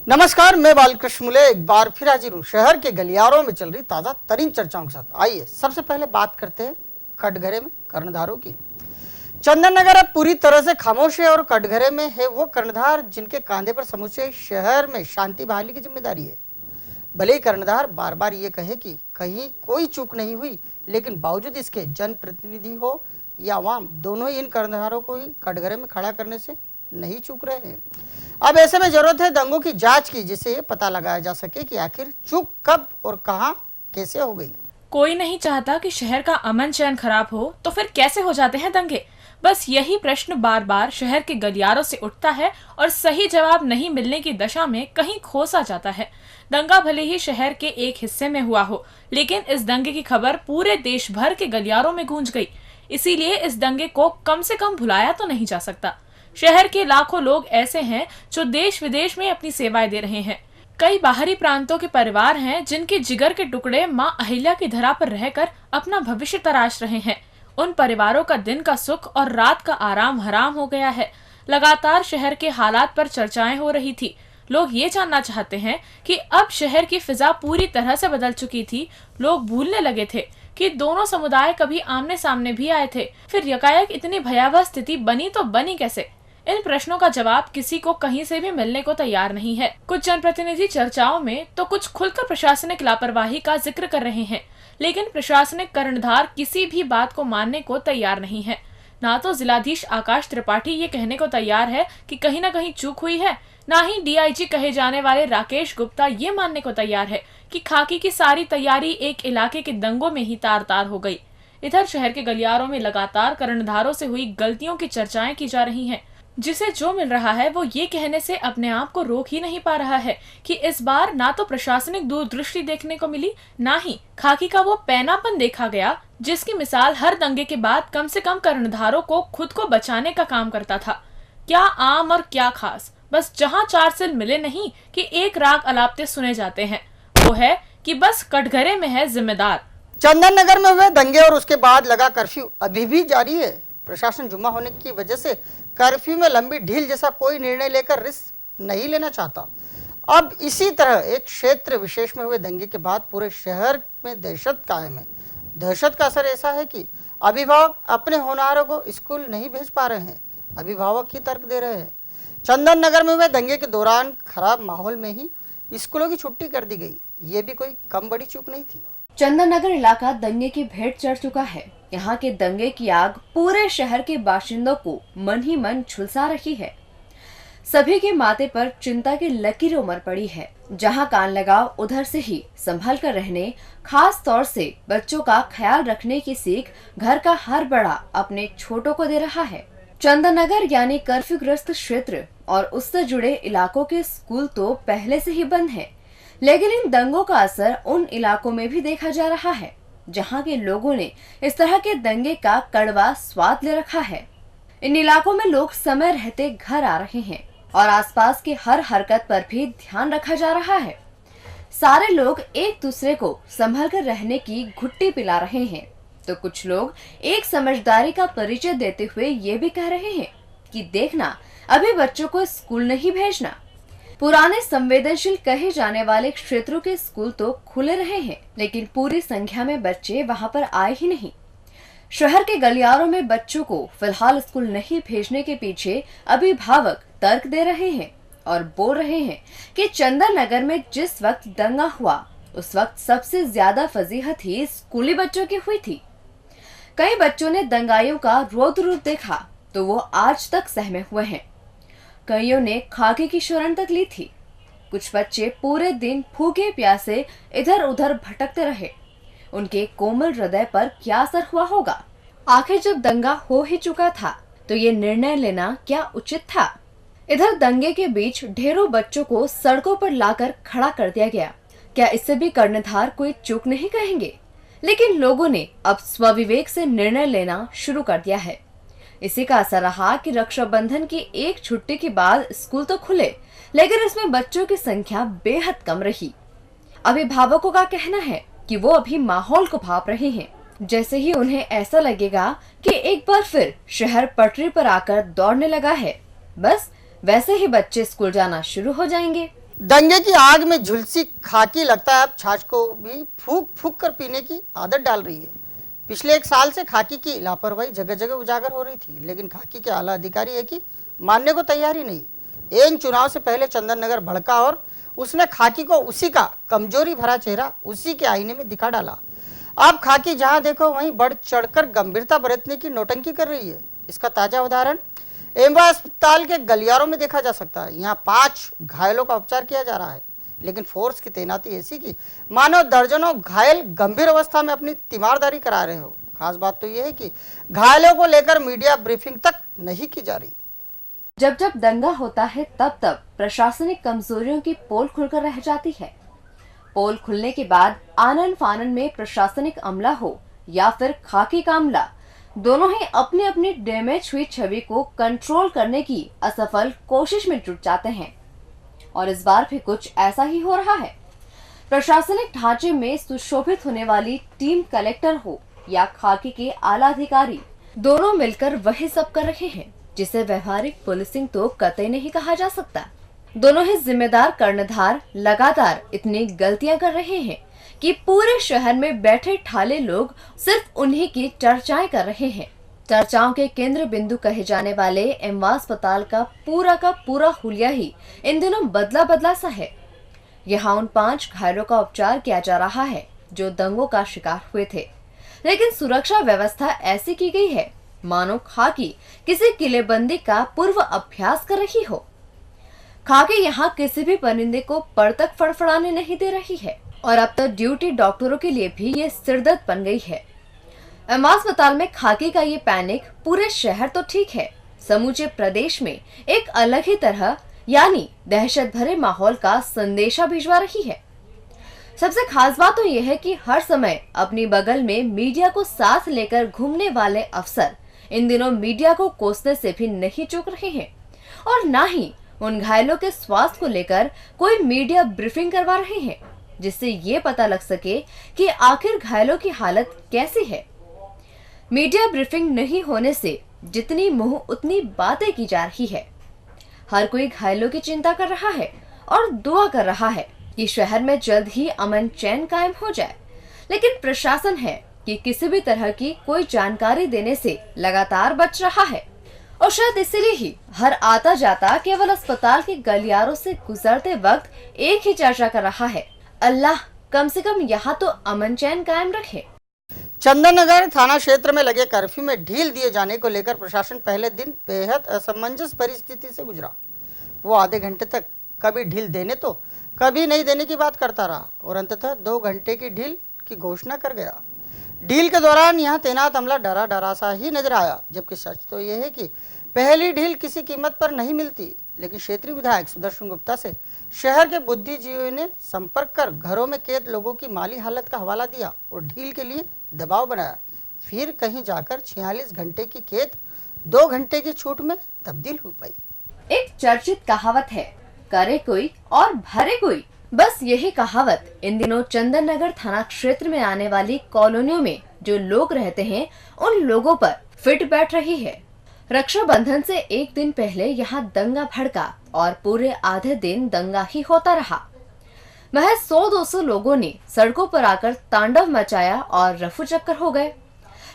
नमस्कार, मैं बालकृष्ण मुले एक बार फिर हाजिर हूँ शहर के गलियारों में चल रही ताज़ा तरीन चर्चाओं के साथ। आइए सबसे पहले बात करते हैं कटघरे में कर्णधारों की। चंदन नगर अब पूरी तरह से खामोश है और कटघरे में है वो कर्णधार जिनके कंधे पर समूचे शहर में शांति बहाली की जिम्मेदारी है। भले ही कर्णधार बार बार ये कहे कि कहीं कोई चूक नहीं हुई, लेकिन बावजूद इसके जनप्रतिनिधि हो या आवाम, दोनों ही इन कर्णधारों को ही कटघरे में खड़ा करने से नहीं चूक रहे हैं। अब ऐसे में जरूरत है दंगों की जांच की, जिससे ये पता लगाया जा सके कि आखिर चूक कब और कहां कैसे हो गई। कोई नहीं चाहता कि शहर का अमन चैन खराब हो, तो फिर कैसे हो जाते हैं दंगे? बस यही प्रश्न बार बार शहर के गलियारों से उठता है और सही जवाब नहीं मिलने की दशा में कहीं खोसा जाता है। दंगा भले ही शहर के एक हिस्से में हुआ हो, लेकिन इस दंगे की खबर पूरे देश भर के गलियारों में गूंज गई। इसीलिए इस दंगे को कम से कम भुलाया तो नहीं जा सकता। शहर के लाखों लोग ऐसे हैं जो देश विदेश में अपनी सेवाएं दे रहे हैं। कई बाहरी प्रांतों के परिवार हैं जिनके जिगर के टुकड़े मां अहिल्या की धरा पर रहकर अपना भविष्य तराश रहे हैं। उन परिवारों का दिन का सुख और रात का आराम हराम हो गया है। लगातार शहर के हालात पर चर्चाएं हो रही थी। लोग ये जानना चाहते हैं कि अब शहर की फिजा पूरी तरह से बदल चुकी थी। लोग भूलने लगे थे कि दोनों समुदाय कभी आमने सामने भी आए थे। फिर यकायक इतनी भयावह स्थिति बनी तो बनी कैसे? इन प्रश्नों का जवाब किसी को कहीं से भी मिलने को तैयार नहीं है। कुछ जनप्रतिनिधि चर्चाओं में तो कुछ खुलकर प्रशासनिक लापरवाही का जिक्र कर रहे हैं, लेकिन प्रशासनिक कर्णधार किसी भी बात को मानने को तैयार नहीं है। ना तो जिलाधीश आकाश त्रिपाठी ये कहने को तैयार है कि कहीं न कहीं चूक हुई है, ना ही डीआईजी कहे जाने वाले राकेश गुप्ता ये मानने को तैयार है कि खाकी की सारी तैयारी एक इलाके के दंगों में ही तार तार हो गई। इधर शहर के गलियारों में लगातार कर्णधारों से हुई गलतियों की चर्चाएं की जा रही हैं। जिसे जो मिल रहा है वो ये कहने से अपने आप को रोक ही नहीं पा रहा है कि इस बार ना तो प्रशासनिक दूरदृष्टि देखने को मिली, ना ही खाकी का वो पैनापन देखा गया जिसकी मिसाल हर दंगे के बाद कम से कम कर्णधारों को खुद को बचाने का काम करता था। क्या आम और क्या खास, बस जहाँ चार सिल मिले नहीं कि एक राग अलापते सुने जाते हैं, वो है कि बस कटघरे में है जिम्मेदार। चंदन नगर में हुए दंगे और उसके बाद लगा कर्फ्यू अभी भी जारी है। प्रशासन जुम्मा होने की वजह से कर्फ्यू में लंबी ढील जैसा कोई निर्णय लेकर रिस्क नहीं लेना चाहता। अब इसी तरह एक क्षेत्र विशेष में हुए दंगे के बाद पूरे शहर में दहशत कायम है। दहशत का असर ऐसा है कि अभिभावक अपने होनहारों को स्कूल नहीं भेज पा रहे हैं, अभिभावक ही तर्क दे रहे हैं। चंदन नगर में हुए दंगे के दौरान खराब माहौल में ही स्कूलों की छुट्टी कर दी गई। ये भी कोई कम बड़ी चूक नहीं थी। चंदन नगर इलाका दंगे की भेंट चढ़ चुका है। यहाँ के दंगे की आग पूरे शहर के बाशिंदों को मन ही मन झुलसा रही है। सभी के माथे पर चिंता की लकीर उमड़ पड़ी है। जहाँ कान लगाओ उधर से ही संभल कर रहने, खास तौर से बच्चों का ख्याल रखने की सीख घर का हर बड़ा अपने छोटों को दे रहा है। चंदन नगर यानी कर्फ्यू ग्रस्त क्षेत्र और उससे जुड़े इलाकों के स्कूल तो पहले से ही बंद है, लेकिन इन दंगों का असर उन इलाकों में भी देखा जा रहा है जहां के लोगों ने इस तरह के दंगे का कड़वा स्वाद ले रखा है। इन इलाकों में लोग समय रहते घर आ रहे हैं और आसपास की हर हरकत पर भी ध्यान रखा जा रहा है। सारे लोग एक दूसरे को संभल कर रहने की घुट्टी पिला रहे हैं, तो कुछ लोग एक समझदारी का परिचय देते हुए ये भी कह रहे हैं कि देखना, अभी बच्चों को स्कूल नहीं भेजना। पुराने संवेदनशील कहे जाने वाले क्षेत्रों के स्कूल तो खुले रहे हैं, लेकिन पूरी संख्या में बच्चे वहां पर आए ही नहीं। शहर के गलियारों में बच्चों को फिलहाल स्कूल नहीं भेजने के पीछे अभिभावक तर्क दे रहे हैं और बोल रहे हैं कि चंदन नगर में जिस वक्त दंगा हुआ उस वक्त सबसे ज्यादा फजीहत ही स्कूली बच्चों की हुई थी। कई बच्चों ने दंगाइयों का रौद्र रूप देखा तो वो आज तक सहमे हुए हैं। कईयों ने खाकी की शरण तक ली थी। कुछ बच्चे पूरे दिन भूखे प्यासे इधर उधर भटकते रहे। उनके कोमल हृदय पर क्या असर हुआ होगा? आखिर जब दंगा हो ही चुका था तो ये निर्णय लेना क्या उचित था? इधर दंगे के बीच ढेरों बच्चों को सड़कों पर लाकर खड़ा कर दिया गया। क्या इससे भी कर्णधार कोई चूक नहीं कहेंगे? लेकिन लोगों ने अब स्वविवेक से निर्णय लेना शुरू कर दिया है। इसी का असर रहा कि रक्षाबंधन की एक छुट्टी के बाद स्कूल तो खुले, लेकिन इसमें बच्चों की संख्या बेहद कम रही। अभिभावकों का कहना है कि वो अभी माहौल को भांप रहे हैं। जैसे ही उन्हें ऐसा लगेगा कि एक बार फिर शहर पटरी पर आकर दौड़ने लगा है, बस वैसे ही बच्चे स्कूल जाना शुरू हो जाएंगे। दंगे की आग में झुलसी खाकी लगता है अब छाछ को भी फूक फूक कर पीने की आदत डाल रही है। पिछले 1 साल से खाकी की लापरवाही जगह जगह उजागर हो रही थी, लेकिन खाकी के आला अधिकारी है कि मानने को तैयार ही नहीं। इन चुनाव से पहले चंदन नगर भड़का और उसने खाकी को उसी का कमजोरी भरा चेहरा उसी के आईने में दिखा डाला। अब खाकी जहां देखो वहीं बढ़ चढ़कर गंभीरता बरतने की नौटंकी कर रही है। इसका ताजा उदाहरण एम्बा अस्पताल के गलियारों में देखा जा सकता है। यहाँ 5 घायलों का उपचार किया जा रहा है, लेकिन फोर्स की तैनाती ऐसी की मानो दर्जनों घायल गंभीर अवस्था में अपनी तीमारदारी करा रहे हो। खास बात तो यह है कि घायलों को लेकर मीडिया ब्रीफिंग तक नहीं की जा रही। जब जब दंगा होता है तब तब प्रशासनिक कमजोरियों की पोल खुलकर रह जाती है। पोल खुलने के बाद आनन फानन में प्रशासनिक अमला हो या फिर खाकी का अमला, दोनों ही अपनी अपनी डैमेज हुई छवि को कंट्रोल करने की असफल कोशिश में जुट जाते हैं। और इस बार भी कुछ ऐसा ही हो रहा है। प्रशासनिक ढांचे में सुशोभित होने वाली टीम कलेक्टर हो या खाकी के आला अधिकारी, दोनों मिलकर वही सब कर रहे हैं जिसे व्यवहारिक पुलिसिंग तो कतई नहीं कहा जा सकता। दोनों ही जिम्मेदार कर्णधार लगातार इतनी गलतियां कर रहे हैं कि पूरे शहर में बैठे ठाले लोग सिर्फ उन्हीं की चर्चाएं कर रहे हैं। चर्चाओं के केंद्र बिंदु कहे जाने वाले एम्बा अस्पताल का पूरा हुलिया ही इन दिनों बदला बदला सा है। यहाँ उन 5 घायलों का उपचार किया जा रहा है जो दंगों का शिकार हुए थे, लेकिन सुरक्षा व्यवस्था ऐसी की गई है मानो खाकी किसी किलेबंदी का पूर्व अभ्यास कर रही हो। खाकी यहाँ किसी भी परिंदे को पर तक फड़फड़ाने नहीं दे रही है और अब तो ड्यूटी डॉक्टरों के लिए भी ये सिरदर्द बन गई है। एम्बा अस्पताल में खाकी का ये पैनिक पूरे शहर तो ठीक है, समूचे प्रदेश में एक अलग ही तरह यानी दहशत भरे माहौल का संदेशा भिजवा रही है। सबसे खास बात तो यह है कि हर समय अपनी बगल में मीडिया को साथ लेकर घूमने वाले अफसर इन दिनों मीडिया को कोसने से भी नहीं चूक रहे हैं और न ही उन घायलों के स्वास्थ्य को लेकर कोई मीडिया ब्रीफिंग करवा रहे हैं, जिससे ये पता लग सके कि आखिर घायलों की हालत कैसी है। मीडिया ब्रीफिंग नहीं होने से जितनी मुंह उतनी बातें की जा रही है। हर कोई घायलों की चिंता कर रहा है और दुआ कर रहा है कि शहर में जल्द ही अमन चैन कायम हो जाए, लेकिन प्रशासन है कि किसी भी तरह की कोई जानकारी देने से लगातार बच रहा है और शायद इसीलिए ही हर आता जाता केवल अस्पताल के गलियारों से गुजरते वक्त एक ही चर्चा कर रहा है, अल्लाह कम से कम यहाँ तो अमन चैन कायम रखे। चंदन नगर थाना क्षेत्र में लगे कर्फ्यू में ढील दिए जाने को लेकर प्रशासन पहले दिन बेहद असमंजस परिस्थिति से गुजरा। वो आधे घंटे तक कभी ढील देने तो कभी नहीं देने की बात करता रहा और अंततः 2 घंटे की ढील की घोषणा कर गया। ढील के दौरान यहाँ तैनात अमला डरा डरा सा ही नजर आया, जबकि सच तो यह है कि पहली ढील किसी कीमत पर नहीं मिलती। लेकिन क्षेत्रीय विधायक सुदर्शन गुप्ता से शहर के बुद्धिजीवियों ने संपर्क कर घरों में कैद लोगों की माली हालत का हवाला दिया और ढील के लिए दबाव बनाया। फिर कहीं जाकर 46 घंटे की कैद 2 घंटे की छूट में तब्दील हो पाई। एक चर्चित कहावत है, करे कोई और भरे कोई। बस यही कहावत इन दिनों चंदन नगर थाना क्षेत्र में आने वाली कॉलोनियों में जो लोग रहते हैं उन लोगों पर फिट बैठ रही है। रक्षाबंधन से एक दिन पहले यहाँ दंगा भड़का और पूरे आधे दिन दंगा ही होता रहा। महज 100-200 लोगों ने सड़कों पर आकर तांडव मचाया और रफू चक्कर हो गए,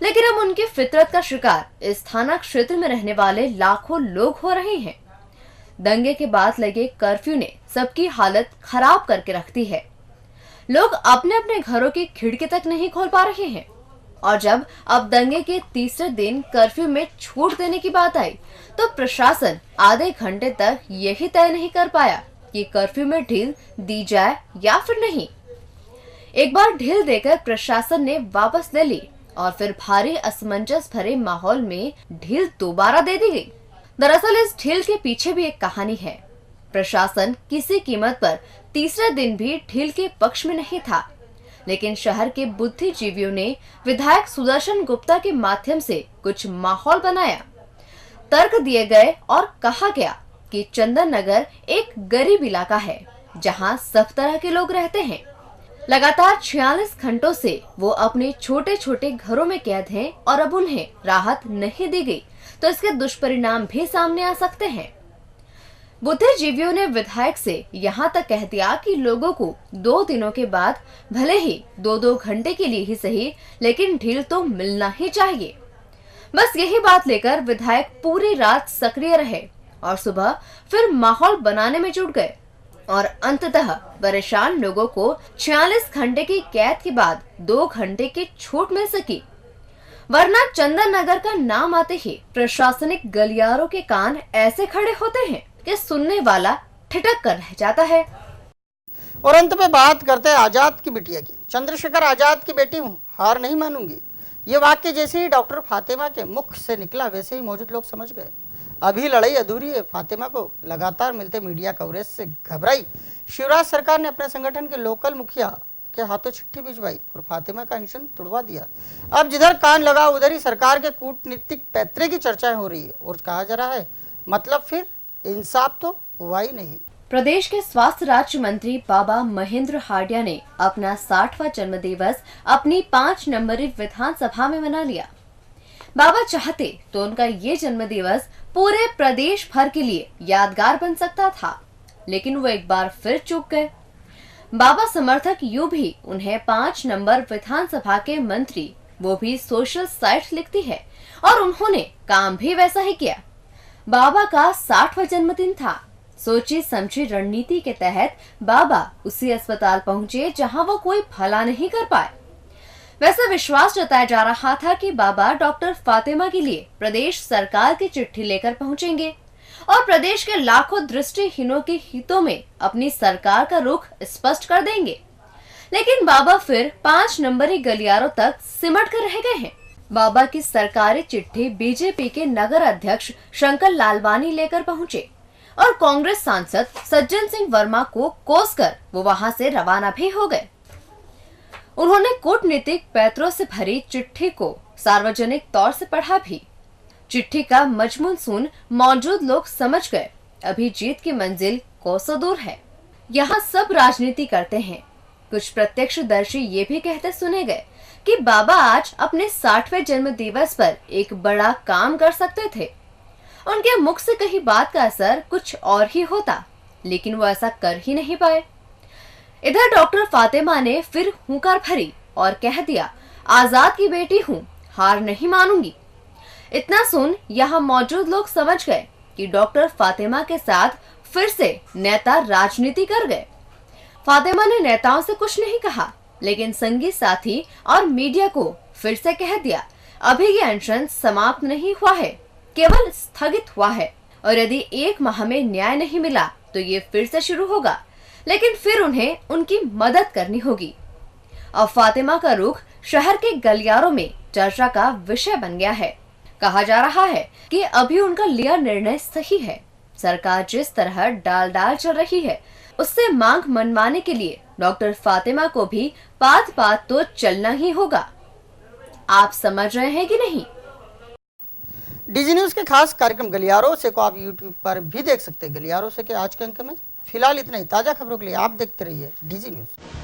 लेकिन अब उनकी फितरत का शिकार इस थाना क्षेत्र में रहने वाले लाखों लोग हो रहे हैं। दंगे के बाद लगे कर्फ्यू ने सबकी हालत खराब करके रख दी है। लोग अपने अपने घरों की खिड़की तक नहीं खोल पा रहे हैं और जब अब दंगे के तीसरे दिन कर्फ्यू में छूट देने की बात आई तो प्रशासन आधे घंटे तक यही तय नहीं कर पाया कि कर्फ्यू में ढील दी जाए या फिर नहीं। एक बार ढील देकर प्रशासन ने वापस ले ली और फिर भारी असमंजस भरे माहौल में ढील दोबारा दे दी गई। दरअसल इस ढील के पीछे भी एक कहानी है। प्रशासन किसी कीमत पर तीसरे दिन भी ढील के पक्ष में नहीं था, लेकिन शहर के बुद्धिजीवियों ने विधायक सुदर्शन गुप्ता के माध्यम से कुछ माहौल बनाया। तर्क दिए गए और कहा गया कि चंदन नगर एक गरीब इलाका है जहां सब तरह के लोग रहते हैं। लगातार 46 घंटों से वो अपने छोटे छोटे घरों में कैद हैं और अब उन्हें राहत नहीं दी गई तो इसके दुष्परिणाम भी सामने आ सकते हैं। बुद्धिजीवियों ने विधायक से यहाँ तक कह दिया कि लोगों को 2 दिनों के बाद भले ही 2-2 घंटे के लिए ही सही, लेकिन ढील तो मिलना ही चाहिए। बस यही बात लेकर विधायक पूरी रात सक्रिय रहे और सुबह फिर माहौल बनाने में जुट गए और अंततः परेशान लोगों को 46 घंटे की कैद के बाद 2 घंटे की छूट मिल सकी। वरना चंदन नगर का नाम आते ही प्रशासनिक गलियारों के कान ऐसे खड़े होते हैं कि सुनने वाला ठिठक कर रह जाता है। और अंत में बात करते हैं आजाद की बिटिया की। चंद्रशेखर आजाद की बेटी हूँ, हार नहीं मानूंगी। ये वाक्य जैसे ही डॉक्टर फातिमा के मुख से निकला वैसे ही मौजूद लोग समझ गए अभी लड़ाई अधूरी है। फातिमा को लगातार मिलते मीडिया कवरेज से घबराई शिवराज सरकार ने अपने संगठन के लोकल मुखिया के हाथों चिट्ठी भिजवाई और फातिमा का अनशन तुड़वा दिया। अब जिधर कान लगा उधर ही सरकार के कूटनीतिक पैतरे की चर्चाएं हो रही है और कहा जा रहा है मतलब फिर इंसाफ तो हुआ ही नहीं। प्रदेश के स्वास्थ्य राज्य मंत्री बाबा महेंद्र हार्डिया ने अपना 60वां जन्मदिवस अपनी 5 नंबरी विधानसभा में मना लिया। बाबा चाहते तो उनका ये जन्मदिवस पूरे प्रदेश भर के लिए यादगार बन सकता था, लेकिन वो एक बार फिर चूक गए। बाबा समर्थक यूं भी उन्हें 5 नंबर विधानसभा के मंत्री, वो भी सोशल साइट लिखती है और उन्होंने काम भी वैसा ही किया। बाबा का 60वां जन्मदिन था। सोची समझी रणनीति के तहत बाबा उसी अस्पताल पहुंचे जहां वो कोई भला नहीं कर पाए। वैसे विश्वास जताया जा रहा था कि बाबा डॉक्टर फातिमा के लिए प्रदेश सरकार की चिट्ठी लेकर पहुंचेंगे और प्रदेश के लाखों दृष्टिहीनों के हितों में अपनी सरकार का रुख स्पष्ट कर देंगे। लेकिन बाबा फिर 5 नंबरी गलियारों तक सिमट कर रह गए हैं। बाबा की सरकारी चिट्ठी बीजेपी के नगर अध्यक्ष शंकर लालवानी लेकर पहुंचे और कांग्रेस सांसद सज्जन सिंह वर्मा को कोसकर वो वहां से रवाना भी हो गए। उन्होंने कूटनीतिक पैतरों से भरी चिट्ठी को सार्वजनिक तौर से पढ़ा भी। चिट्ठी का मजमून सुन मौजूद लोग समझ गए अभी जीत की मंजिल कोसों दूर है। यहाँ सब राजनीति करते हैं। कुछ प्रत्यक्षदर्शी ये भी कहते सुने गए कि बाबा आज अपने 60वें जन्म दिवस पर एक बड़ा काम कर सकते थे। उनके मुख से कही बात का असर कुछ और ही होता, लेकिन वो ऐसा कर ही नहीं पाए। इधर डॉक्टर फातिमा ने फिर हुंकार भरी और कह दिया, आजाद की बेटी हूँ, हार नहीं मानूंगी। इतना सुन यहाँ मौजूद लोग समझ गए कि डॉक्टर फातिमा के साथ फिर से नेता राजनीति कर गए। फातिमा ने नेताओं से कुछ नहीं कहा, लेकिन संगी साथी और मीडिया को फिर से कह दिया, अभी ये अनशन समाप्त नहीं हुआ है, केवल स्थगित हुआ है और यदि 1 माह में न्याय नहीं मिला तो ये फिर से शुरू होगा, लेकिन फिर उन्हें उनकी मदद करनी होगी। अब फातिमा का रुख शहर के गलियारों में चर्चा का विषय बन गया है। कहा जा रहा है कि अभी उनका लिया निर्णय सही है। सरकार जिस तरह डाल चल रही है उससे मांग मनवाने के लिए डॉक्टर फातिमा को भी बात तो चलना ही होगा। आप समझ रहे हैं कि नहीं? डीजी न्यूज के खास कार्यक्रम गलियारों से को आप यूट्यूब पर भी देख सकते हैं। गलियारों से के आज के अंक में फिलहाल इतना ही। ताजा खबरों के लिए आप देखते रहिए डीजी न्यूज।